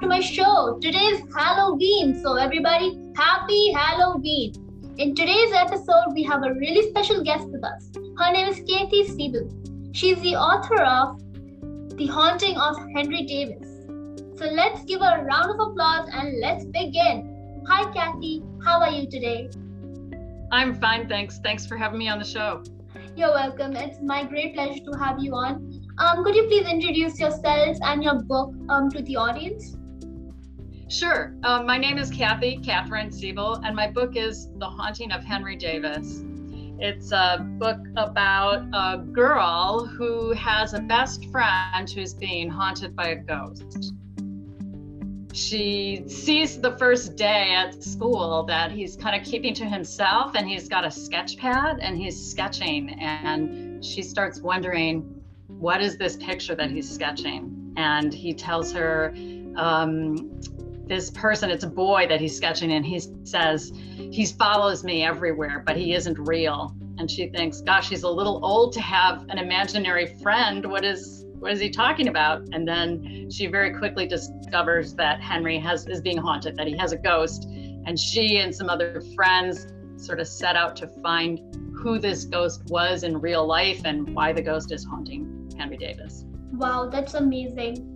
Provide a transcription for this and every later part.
to my show. Today is Halloween, so everybody, happy Halloween. In today's episode, we have a really special guest with us. Her name is Kathryn Siebel. She's the author of The Haunting of Henry Davis. So let's give her a round of applause and let's begin. Hi Kathy, how are you today? I'm fine, thanks. Thanks for having me on the show. You're welcome. It's my great pleasure to have you on. Could you please introduce yourself and your book to the audience? Sure. My name is Kathryn Siebel, and my book is The Haunting of Henry Davis. It's a book about a girl who has a best friend who's being haunted by a ghost. She sees the first day at school that he's kind of keeping to himself, and he's got a sketch pad and he's sketching, and she starts wondering, what is this picture that he's sketching? And he tells her, this person, it's a boy that he's sketching, and he says, he follows me everywhere, but he isn't real. And she thinks, gosh, he's a little old to have an imaginary friend. What is he talking about? And then she very quickly discovers that Henry is being haunted, that he has a ghost. And she and some other friends sort of set out to find who this ghost was in real life and why the ghost is haunting Henry Davis. Wow, that's amazing.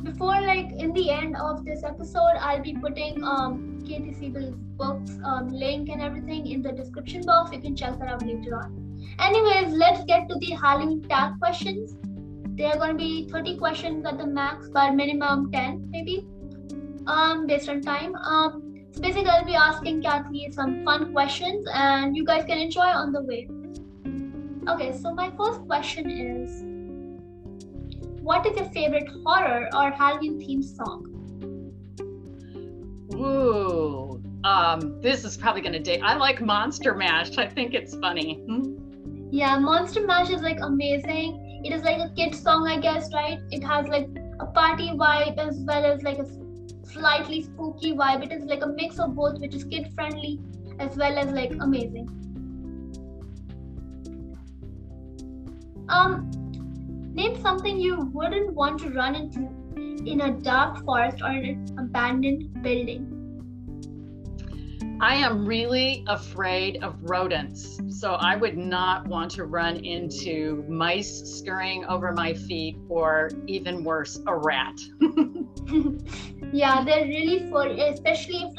Before, in the end of this episode, I'll be putting Kathryn Siebel's books link and everything in the description box. You can check that out later on. Anyways, let's get to the Halloween tag questions. There are going to be 30 questions at the max, but minimum 10 maybe, based on time. So basically, I'll be asking Kathy some fun questions, and you guys can enjoy on the way. Okay, so my first question is, what is your favorite horror or Halloween themed song? Ooh, this is probably gonna date. I like Monster Mash. I think it's funny. Yeah, Monster Mash is amazing. It is like a kid's song, I guess, right? It has a party vibe as well as a slightly spooky vibe. It is a mix of both, which is kid friendly as well as amazing. Name something you wouldn't want to run into in a dark forest or in an abandoned building. I am really afraid of rodents, so I would not want to run into mice scurrying over my feet, or even worse, a rat. Yeah, they're really furry, especially if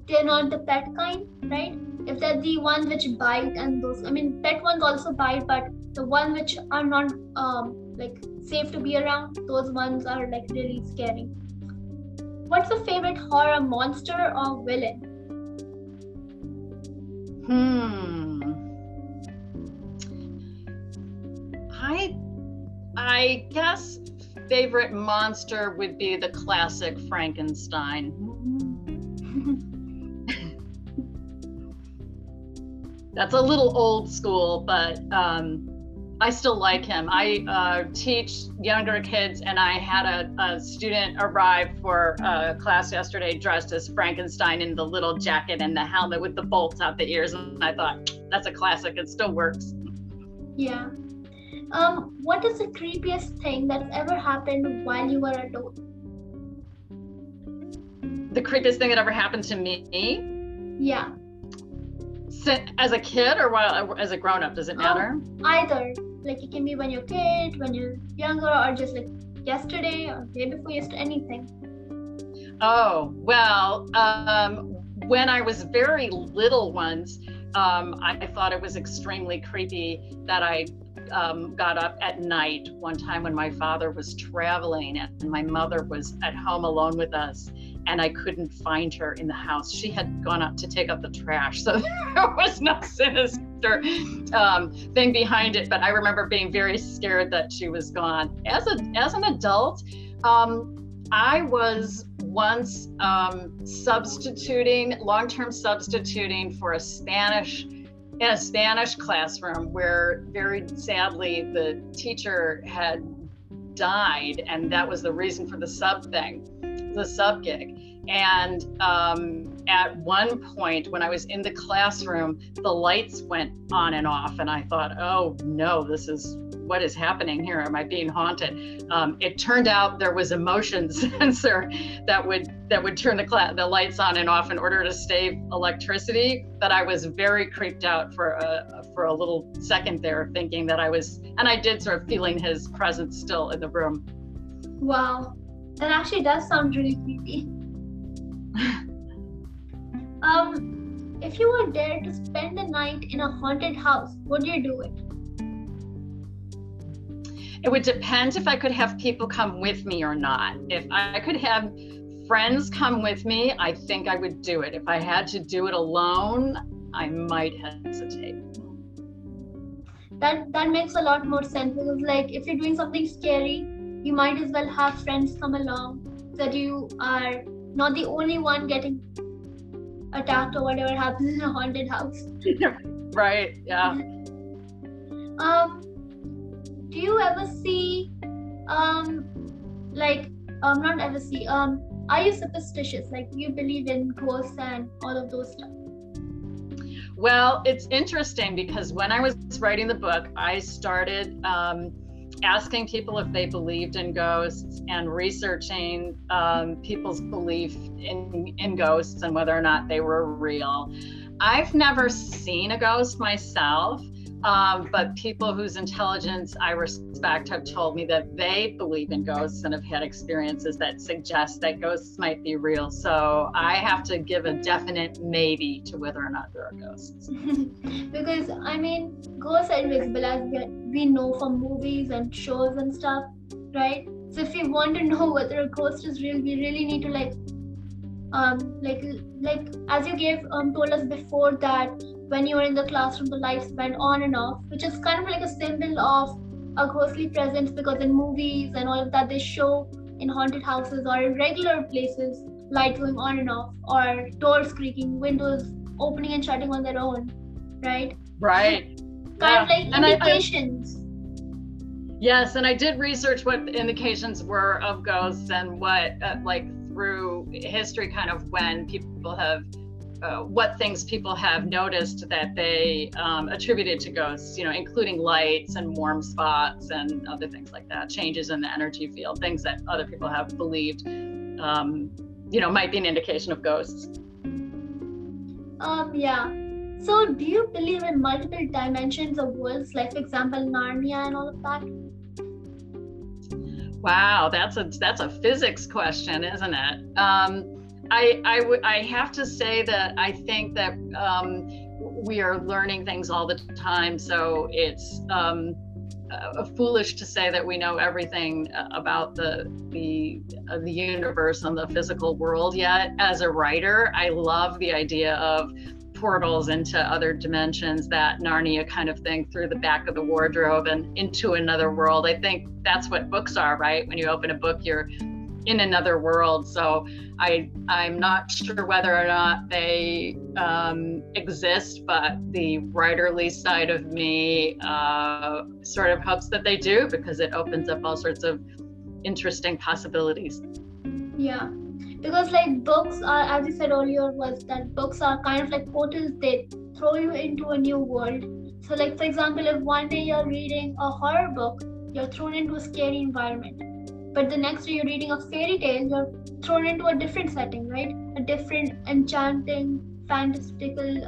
they're not the pet kind, right? If they're the ones which bite, and those, pet ones also bite, but the ones which are not safe to be around, those ones are really scary. What's your favorite horror monster or villain? I guess favorite monster would be the classic Frankenstein. That's a little old school, but I still like him. I teach younger kids, and I had a student arrive for a class yesterday dressed as Frankenstein in the little jacket and the helmet with the bolts out the ears, and I thought, that's a classic, it still works. Yeah. What is the creepiest thing that's ever happened while you were adult? The creepiest thing that ever happened to me? Yeah. As a kid or as a grown-up, does it matter? Either. It can be when you're a kid, when you're younger, or just yesterday or day before yesterday, anything. Oh, well, when I was very little once, I thought it was extremely creepy that I got up at night one time when my father was traveling and my mother was at home alone with us, and I couldn't find her in the house. She had gone up to take out the trash, so there was no sinister thing behind it, but I remember being very scared that she was gone. As an adult, I was once long-term substituting for in a Spanish classroom where very sadly the teacher had died, and that was the reason for the sub gig. And at one point when I was in the classroom, the lights went on and off, and I thought, oh no, what is happening here? Am I being haunted? It turned out there was a motion sensor that would turn the lights on and off in order to save electricity. But I was very creeped out for a little second there, thinking that I did sort of feeling his presence still in the room. Wow, that actually does sound really creepy. If you were dared to spend the night in a haunted house, would you do it? It would depend if I could have people come with me or not. If I could have friends come with me, I think I would do it. If I had to do it alone, I might hesitate. That makes a lot more sense, because like if you're doing something scary, you might as well have friends come along so that you are not the only one getting attacked or whatever happens in a haunted house. Right, yeah. Do you ever see, are you superstitious? Like, do you believe in ghosts and all of those stuff? Well, it's interesting because when I was writing the book, I started asking people if they believed in ghosts and researching people's belief in ghosts and whether or not they were real. I've never seen a ghost myself. But people whose intelligence I respect have told me that they believe in ghosts and have had experiences that suggest that ghosts might be real. So I have to give a definite maybe to whether or not there are ghosts. Because, I mean, ghosts are invisible, as we know from movies and shows and stuff, right? So if we want to know whether a ghost is real, we really need to as you told us before, that when you were in the classroom, the lights went on and off, which is kind of like a symbol of a ghostly presence, because in movies and all of that, they show in haunted houses or in regular places, lights going on and off, or doors creaking, windows opening and shutting on their own, right? Right. Kind of like indications. Yes, and I did research what the indications were of ghosts and what, through history, kind of when people have what things people have noticed that they attributed to ghosts, including lights and warm spots and other things like that, changes in the energy field, things that other people have believed, might be an indication of ghosts. Yeah. So do you believe in multiple dimensions of worlds, like for example, Narnia and all of that? Wow, that's a physics question, isn't it? I have to say that I think that we are learning things all the time, so it's foolish to say that we know everything about the universe and the physical world yet. As a writer, I love the idea of portals into other dimensions, that Narnia kind of thing, through the back of the wardrobe and into another world. I think that's what books are, right? When you open a book, you're in another world. So I'm not sure whether or not they exist, but the writerly side of me sort of hopes that they do, because it opens up all sorts of interesting possibilities. Yeah, because like books are, as you said earlier, was that books are kind of like portals. They throw you into a new world. So like, for example, if one day you're reading a horror book, you're thrown into a scary environment. But the next day you're reading a fairy tale, you're thrown into a different setting, right? A different, enchanting, fantastical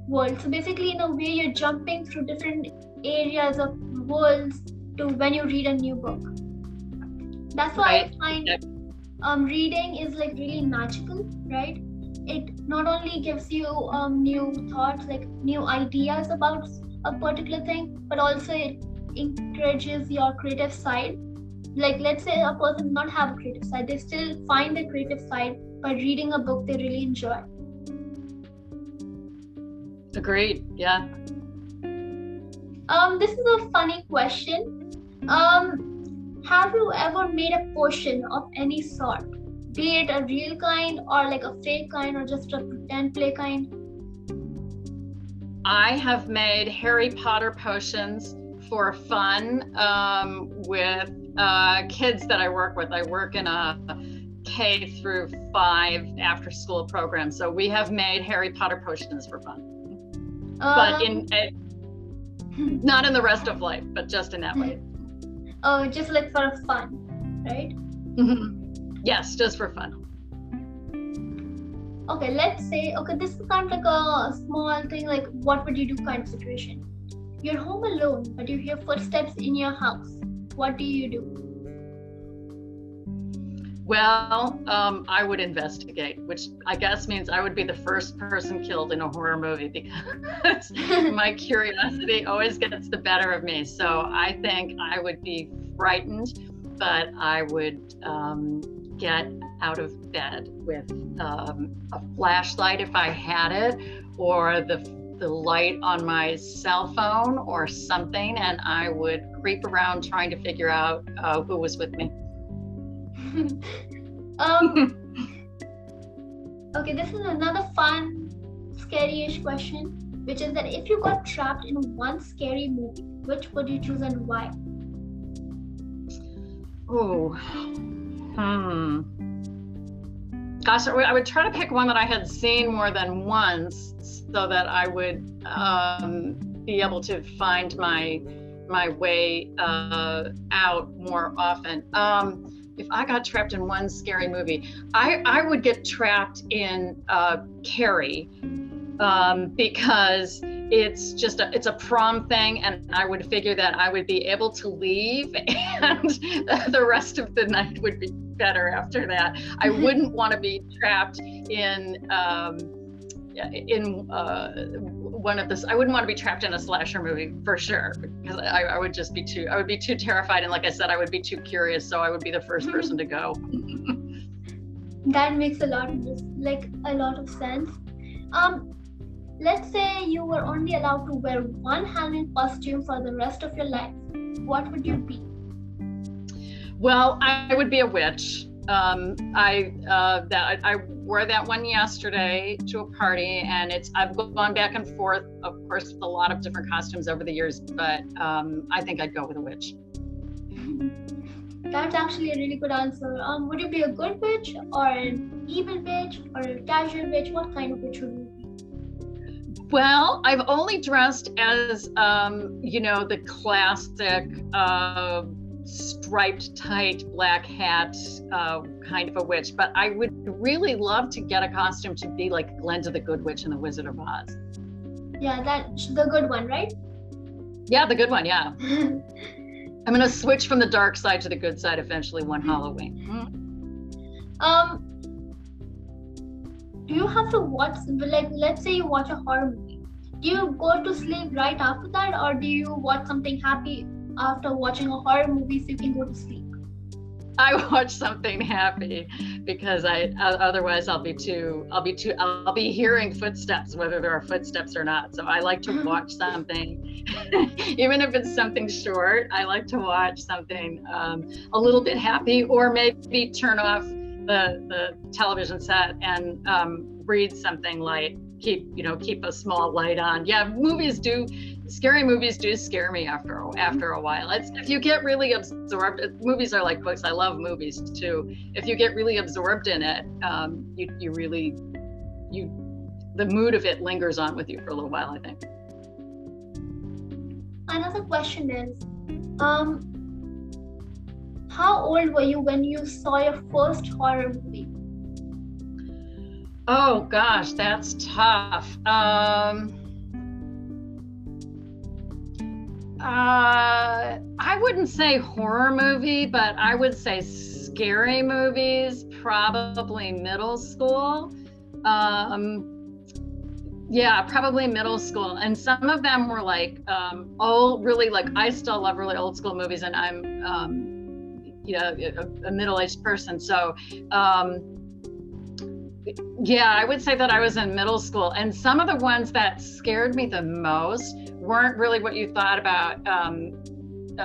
world. So basically, in a way, you're jumping through different areas of worlds to when you read a new book. That's why I find reading is like really magical, right? It not only gives you new thoughts, like new ideas about a particular thing, but also it encourages your creative side. Like, let's say a person does not have a creative side, they still find their creative side by reading a book they really enjoy. Agreed. Yeah. This is a funny question. Have you ever made a potion of any sort, be it a real kind or like a fake kind or just a pretend play kind? I have made Harry Potter potions for fun with kids that I work with. I work in a K-5 after school program, so we have made Harry Potter potions for fun. But not in the rest of life, but just in that way. Oh, just like for fun, right? Yes, just for fun. Okay, let's say, this is kind of like a small thing, like what would you do kind of situation. You're home alone, but you hear footsteps in your house. What do you do? Well, I would investigate, which I guess means I would be the first person killed in a horror movie, because my curiosity always gets the better of me. So I think I would be frightened, but I would get out of bed with a flashlight if I had it, or the light on my cell phone or something, and I would creep around trying to figure out who was with me. Okay, this is another fun, scary-ish question, which is that if you got trapped in one scary movie, which would you choose and why? Gosh, I would try to pick one that I had seen more than once, so that I would be able to find my way out more often. If I got trapped in one scary movie, I would get trapped in Carrie, because it's a prom thing, and I would figure that I would be able to leave, and the rest of the night would be better after that. I wouldn't want to be trapped in one of this. I wouldn't want to be trapped in a slasher movie for sure, because I would be too terrified, and like I said, I would be too curious, so I would be the first person to go. That makes a lot of sense. Let's say you were only allowed to wear one Halloween costume for the rest of your life. What would you be? Well, I would be a witch. I wore that one yesterday to a party, and I've gone back and forth, of course, with a lot of different costumes over the years, but I think I'd go with a witch. That's actually a really good answer. Would you be a good witch, or an evil witch, or a casual witch? What kind of witch would you be? Well, I've only dressed as, the classic striped, tight black hat kind of a witch, but I would really love to get a costume to be like Glinda the Good Witch in The Wizard of Oz. Yeah, that's the good one, right? Yeah, the good one, yeah. I'm going to switch from the dark side to the good side eventually one Halloween. Do you have to watch, let's say you watch a horror movie. Do you go to sleep right after that, or do you watch something happy after watching a horror movie so you can go to sleep? I watch something happy, because otherwise I'll be hearing footsteps, whether there are footsteps or not. So I like to watch something, even if it's something short. I like to watch something a little bit happy, or maybe turn off the television set and read something light. Keep a small light on. Yeah, scary movies do scare me after a while. If you get really absorbed, movies are like books. I love movies too. If you get really absorbed in it, the mood of it lingers on with you for a little while, I think. Another question is, how old were you when you saw your first horror movie? Oh gosh, that's tough. I wouldn't say horror movie, but I would say scary movies, probably middle school. Yeah, probably middle school. And some of them were like I still love really old school movies, and I'm a middle-aged person. So yeah, I would say that I was in middle school, and some of the ones that scared me the most weren't really what you thought about,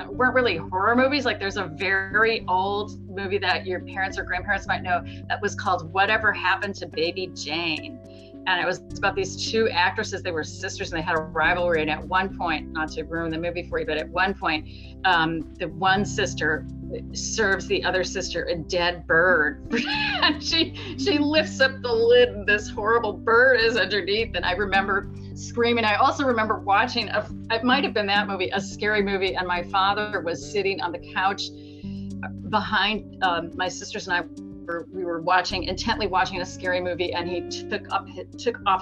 weren't really horror movies. Like there's a very old movie that your parents or grandparents might know that was called Whatever Happened to Baby Jane. And it was about these two actresses. They were sisters and they had a rivalry. And at one point, not to ruin the movie for you, but at one point, the one sister serves the other sister a dead bird. And she lifts up the lid and this horrible bird is underneath. And I remember screaming. I also remember watching, it might have been that movie, a scary movie. And my father was sitting on the couch behind my sisters and I. We were intently watching a scary movie, and he took off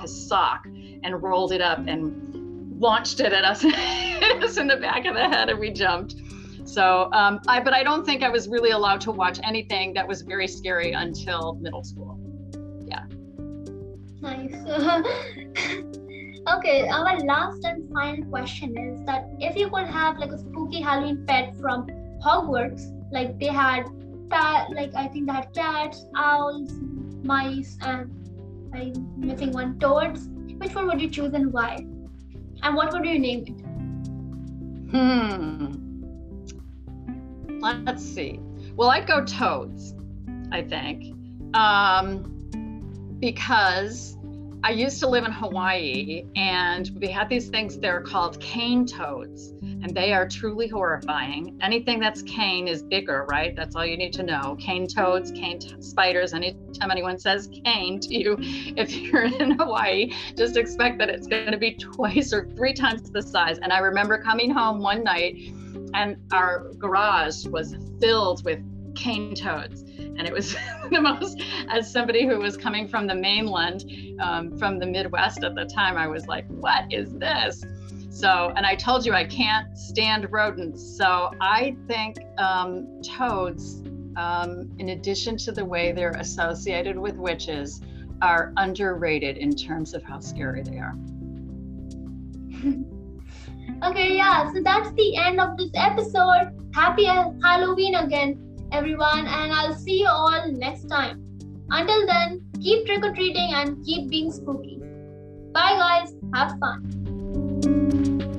his sock and rolled it up and launched it at us, hit us in the back of the head, and we jumped. So, but I don't think I was really allowed to watch anything that was very scary until middle school. Yeah. Nice. Okay, our last and final question is that if you could have like a spooky Halloween pet from Hogwarts, like they had I think they had cats, owls, mice, and I'm missing one, toads. Which one would you choose and why? And what would you name it? Let's see. Well, I'd go toads, I think, because I used to live in Hawaii, and we had these things there called cane toads, and they are truly horrifying. Anything that's cane is bigger, right? That's all you need to know. Cane toads, spiders. Anytime anyone says cane to you, if you're in Hawaii, just expect that it's going to be twice or three times the size. And I remember coming home one night, and our garage was filled with cane toads. And it was the most, as somebody who was coming from the mainland, from the Midwest at the time, I was like, what is this? So, and I told you I can't stand rodents. So I think toads, in addition to the way they're associated with witches, are underrated in terms of how scary they are. Okay, yeah, so that's the end of this episode. Happy Halloween again, everyone, and I'll see you all next time. Until then, keep trick-or-treating and keep being spooky. Bye guys, have fun.